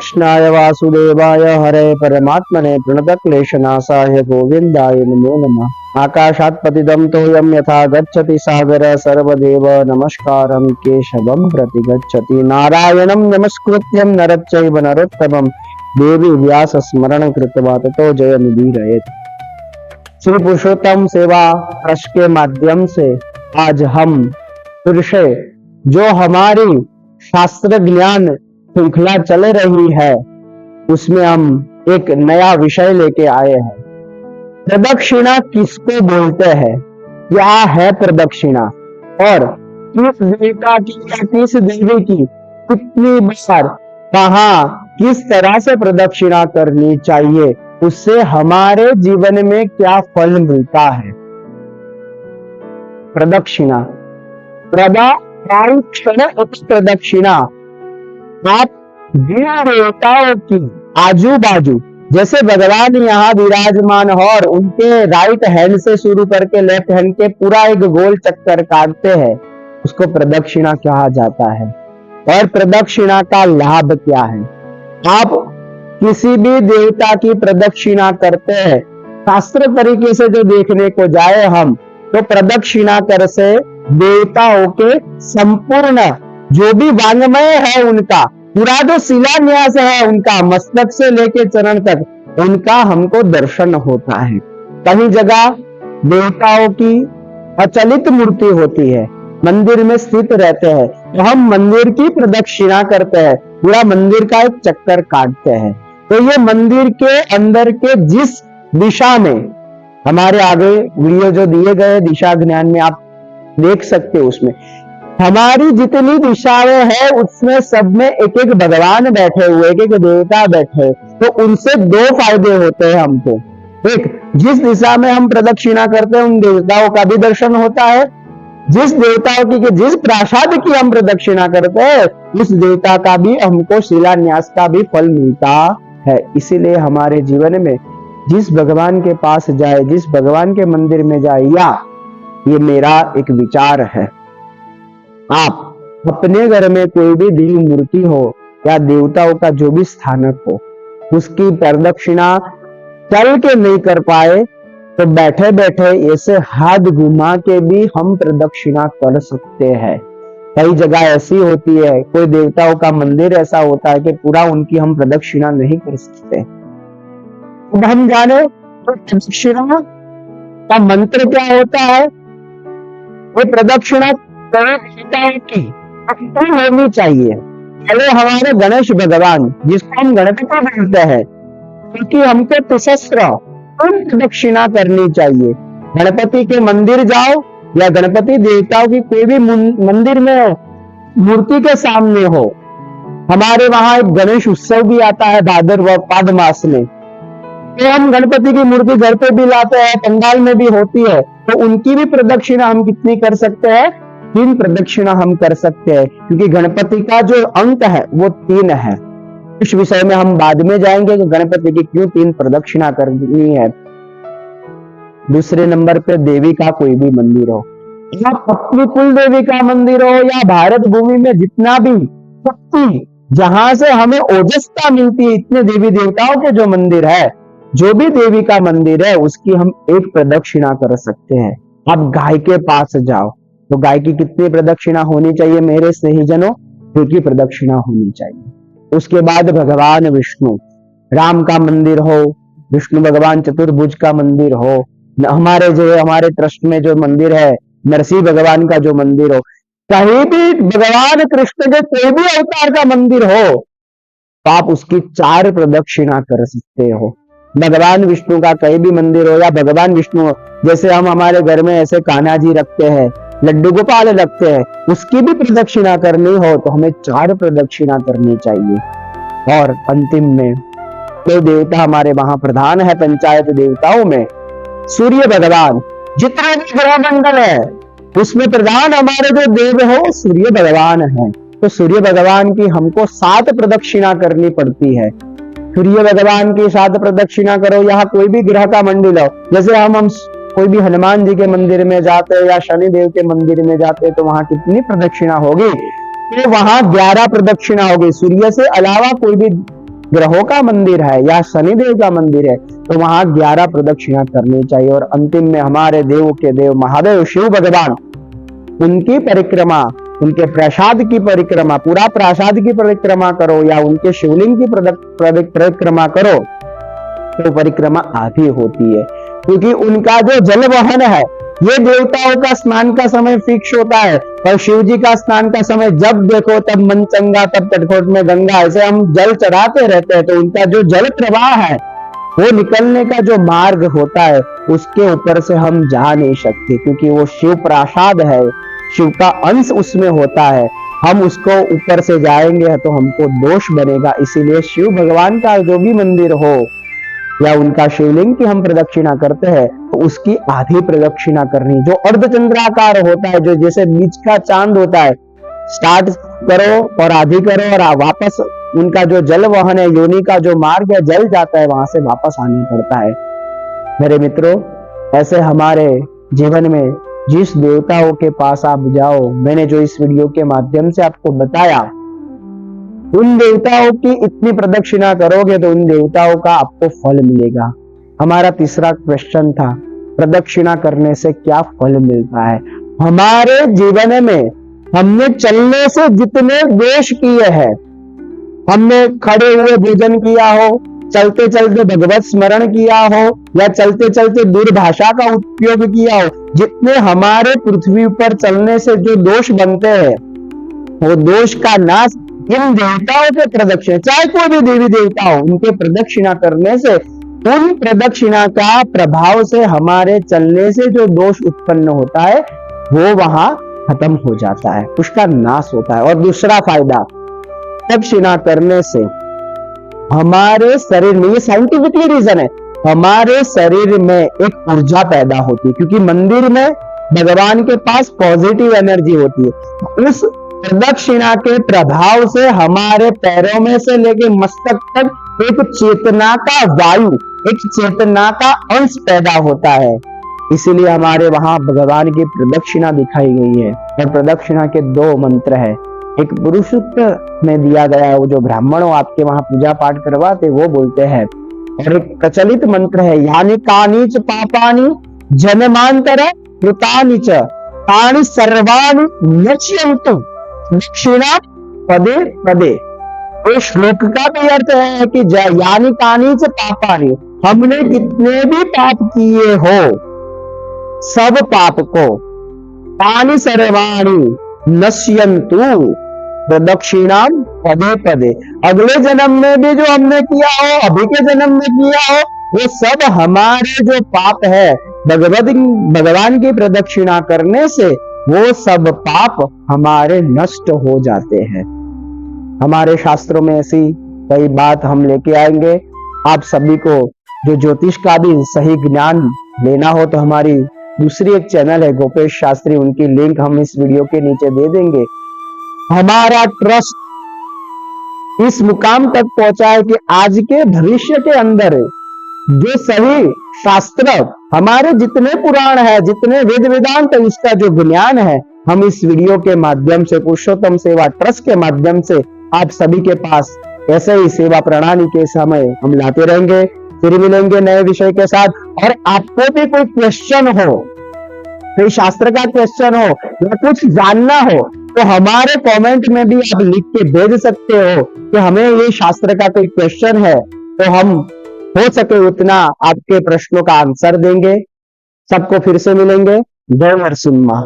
कृष्णाय वासुदेवाय हरे परमात्मने प्रणतक्लेशनाशाय गोविन्दाय नमो नमः। आकाशात् पतितं तोयं यथा गच्छति सागर सर्वदेव नमस्कारं केशवं प्रति गच्छति। नारायणं नमस्कृत्यं नरं चैव नरोत्तमं देवी व्यास स्मरण कृत्वा ततो जयमुदीरयेत्। श्री पुरुषोत्तम सेवा ट्रस्ट के माध्यम से आज हम फिर से जो हमारी शास्त्र ज्ञान श्रृंखला चल रही है उसमें हम एक नया विषय लेके आए हैं। प्रदक्षिणा किसको बोलते हैं, क्या है प्रदक्षिणा, और किस देवता की या किस देवी की कितनी बार कहाँ किस तरह से प्रदक्षिणा करनी चाहिए, उससे हमारे जीवन में क्या फल मिलता है। प्रदक्षिणा प्रदक्षिणा आप देवताओं की आजू बाजू, जैसे भगवान यहाँ विराजमान हो और उनके राइट हैंड से शुरू करके लेफ्ट हैंड के पूरा एक गोल चक्कर काटते हैं, उसको प्रदक्षिणा कहा जाता है। और प्रदक्षिणा का लाभ क्या है। आप किसी भी देवता की प्रदक्षिणा करते हैं, शास्त्र तरीके से जो देखने को जाए हम, तो प्रदक्षिणा कर से देवताओं के संपूर्ण जो भी वांग्मय है उनका पूरा जो शिलान्यास है उनका मस्तक से लेके चरण तक, उनका हमको दर्शन होता है। कहीं जगह देवताओं की अचलित मूर्ति होती है, मंदिर में स्थित रहते हैं, तो हम मंदिर की प्रदक्षिणा करते हैं, पूरा मंदिर का एक चक्कर काटते हैं। तो ये मंदिर के अंदर के जिस दिशा में, हमारे आगे वीडियो जो दिए गए दिशा ज्ञान में आप देख सकते हो, उसमें हमारी जितनी दिशाएं हैं उसमें सब में एक एक भगवान बैठे हुए, एक एक देवता बैठे, तो उनसे दो फायदे होते हैं हमको। एक, जिस दिशा में हम प्रदक्षिणा करते हैं उन देवताओं का भी दर्शन होता है, जिस देवताओं की जिस प्रासाद की हम प्रदक्षिणा करते हैं उस देवता का भी हमको शिलान्यास का भी फल मिलता है। इसीलिए हमारे जीवन में जिस भगवान के पास जाए, जिस भगवान के मंदिर में जाए, या ये मेरा एक विचार है, आप अपने घर में कोई भी देवी मूर्ति हो या देवताओं का जो भी स्थानक हो, उसकी प्रदक्षिणा चल के नहीं कर पाए तो बैठे बैठे ऐसे हाथ घुमा के भी हम प्रदक्षिणा कर सकते हैं। कई जगह ऐसी होती है, कोई देवताओं का मंदिर ऐसा होता है कि पूरा उनकी हम प्रदक्षिणा नहीं कर सकते। अब हम जाने तो प्रदक्षिणा का मंत्र क्या होता है। वो प्रदक्षिणा की होनी चाहिए। पहले हमारे गणेश भगवान, जिसको हम गणपति बोलते हैं, क्योंकि हमको तिसस्त्र प्रदक्षिणा करनी चाहिए। गणपति के मंदिर जाओ या गणपति देवताओं की कोई भी मंदिर में मूर्ति के सामने हो, हमारे वहां एक गणेश उत्सव भी आता है भाद्रपद मास में, तो हम गणपति की मूर्ति घर पे भी लाते हैं, पंडाल में भी होती है, तो उनकी भी प्रदक्षिणा हम कितनी कर सकते हैं, 3 प्रदक्षिणा हम कर सकते हैं, क्योंकि गणपति का जो अंक है वो 3 है। इस विषय में हम बाद में जाएंगे कि गणपति की क्यों 3 प्रदक्षिणा करनी है। दूसरे नंबर पे देवी का कोई भी मंदिर हो, या अपनी कुल देवी का मंदिर हो, या भारत भूमि में जितना भी शक्ति जहां से हमें ओजस्ता मिलती है, इतने देवी देवताओं के जो मंदिर है, जो भी देवी का मंदिर है उसकी हम एक प्रदक्षिणा कर सकते हैं। आप गाय के पास जाओ तो गाय की कितनी प्रदक्षिणा होनी चाहिए मेरे स्नेहीजनों, 2 की प्रदक्षिणा होनी चाहिए। उसके बाद भगवान विष्णु, राम का मंदिर हो, विष्णु भगवान चतुर्भुज का मंदिर हो, हमारे ट्रस्ट में जो मंदिर है नरसिंह भगवान का जो मंदिर हो, कहीं भी भगवान कृष्ण के कोई भी अवतार का मंदिर हो तो आप उसकी 4 प्रदक्षिणा कर सकते हो। भगवान विष्णु का कहीं भी मंदिर हो, या भगवान विष्णु जैसे हम हमारे घर में ऐसे कान्हा जी रखते हैं, लड्डू गोपाल रखते हैं, उसकी भी प्रदक्षिणा करनी हो तो हमें 4 प्रदक्षिणा करनी चाहिए। और अंतिम में तो देवता हमारे वहां प्रधान है पंचायत देवताओं में, सूर्य भगवान। जितने भी ग्रह मंडल है उसमें प्रधान हमारे जो देव हो सूर्य भगवान है, तो सूर्य भगवान की हमको 7 प्रदक्षिणा करनी पड़ती है। सूर्य भगवान की 7 प्रदक्षिणा करो। यहाँ कोई भी ग्रह का मंदिर हो, जैसे हम कोई भी हनुमान जी के मंदिर में जाते हैं या शनि देव के मंदिर में जाते हैं, तो वहां कितनी प्रदक्षिणा होगी, तो वहां 11 प्रदक्षिणा होगी। सूर्य से अलावा कोई भी ग्रहों का मंदिर है या शनिदेव का मंदिर है तो वहां 11 प्रदक्षिणा करनी चाहिए। और अंतिम में हमारे देव के देव महादेव शिव भगवान, उनकी परिक्रमा, उनके प्रसाद की परिक्रमा, पूरा प्रसाद की परिक्रमा करो या उनके शिवलिंग की परिक्रमा करो तो परिक्रमा आधी होती है, क्योंकि उनका जो जल वहन है, ये देवताओं का स्नान का समय फिक्स होता है और शिव जी का स्नान का समय जब देखो तब मन चंगा तब तटकोट में गंगा, ऐसे हम जल चढ़ाते रहते हैं। तो उनका जो जल प्रवाह है, वो निकलने का जो मार्ग होता है, उसके ऊपर से हम जा नहीं सकते, क्योंकि वो शिव प्रसाद है, शिव का अंश उसमें होता है। हम उसको ऊपर से जाएंगे तो हमको दोष बनेगा। इसीलिए शिव भगवान का जो भी मंदिर हो या उनका शिवलिंग की हम प्रदक्षिणा करते हैं तो उसकी आधी प्रदक्षिणा करनी, जो अर्धचंद्राकार होता है, जो जैसे बीच का चांद होता है, स्टार्ट करो और आधी करो और वापस उनका जो जल वहन है, योनि का जो मार्ग है, जल जाता है, वहां से वापस आना पड़ता है। मेरे मित्रों, ऐसे हमारे जीवन में जिस देवताओं के पास आप जाओ, मैंने जो इस वीडियो के माध्यम से आपको बताया, उन देवताओं की इतनी प्रदक्षिणा करोगे तो उन देवताओं का आपको फल मिलेगा। हमारा तीसरा क्वेश्चन था, प्रदक्षिणा करने से क्या फल मिलता है? हमारे जीवन में हमने चलने से जितने दोष किए हैं, हमने खड़े हुए भोजन किया हो, चलते चलते भगवत स्मरण किया हो या चलते चलते दूरभाषा का उपयोग किया हो, जितने हमारे पृथ्वी पर चलने से जो दोष बनते हैं, वो दोष का नाश इन देवताओं के प्रदक्षिणा, चाहे कोई भी देवी देवता हो, उनके प्रदक्षिणा करने से, उन प्रदक्षिणा का प्रभाव से हमारे चलने से जो दोष उत्पन्न होता है वो वहां खत्म हो जाता है, उसका नाश होता है। और दूसरा फायदा, प्रदक्षिणा करने से हमारे शरीर में, ये साइंटिफिकली रीजन है, हमारे शरीर में एक ऊर्जा पैदा होती है, क्योंकि मंदिर में भगवान के पास पॉजिटिव एनर्जी होती है। उस प्रदक्षिणा के प्रभाव से हमारे पैरों में से लेके मस्तक तक एक चेतना का वायु, एक चेतना का अंश पैदा होता है। इसीलिए हमारे वहां भगवान की प्रदक्षिणा दिखाई गई है। और प्रदक्षिणा के 2 मंत्र है, एक पुरुष सूक्त में दिया गया है, वो जो ब्राह्मणों आपके वहां पूजा पाठ करवाते वो बोलते हैं, और एक प्रचलित मंत्र है, यानी कानीच पापानि जन्मांतर कृतानि च तानि सर्वाणि नश्यन्तु दक्षिणा पदे पदे। इस श्लोक का भी अर्थ है कि यानी कानीच पापानि, हमने कितने भी पाप किए हो, सब पाप को, तानि सर्वाणि नश्यन्तु प्रदक्षिणा पदे पदे, अगले जन्म में भी जो हमने किया हो, अभी के जन्म में किया हो, वो सब हमारे जो पाप है, भगवान की प्रदक्षिणा करने से वो सब पाप हमारे नष्ट हो जाते हैं। हमारे शास्त्रों में ऐसी कई बात हम लेके आएंगे। आप सभी को जो ज्योतिष का भी सही ज्ञान लेना हो तो हमारी दूसरी एक चैनल है गोपेश शास्त्री, उनकी लिंक हम इस वीडियो के नीचे दे देंगे। हमारा ट्रस्ट इस मुकाम तक पहुंचा है कि आज के भविष्य के अंदर जो सही शास्त्र, हमारे जितने पुराण है, जितने वेद वेदांत है, उसका जो ज्ञान है, हम इस वीडियो के माध्यम से, पुरुषोत्तम सेवा ट्रस्ट के माध्यम से आप सभी के पास ऐसे ही सेवा प्रणाली के समय हम लाते रहेंगे। फिर मिलेंगे नए विषय के साथ। और आपको भी कोई क्वेश्चन हो, कोई शास्त्र का क्वेश्चन हो या कुछ जानना हो तो हमारे कमेंट में भी आप लिख के भेज सकते हो कि हमें ये शास्त्र का कोई क्वेश्चन है, तो हम हो सके उतना आपके प्रश्नों का आंसर देंगे। सबको फिर से मिलेंगे। जय नरसिम्हा।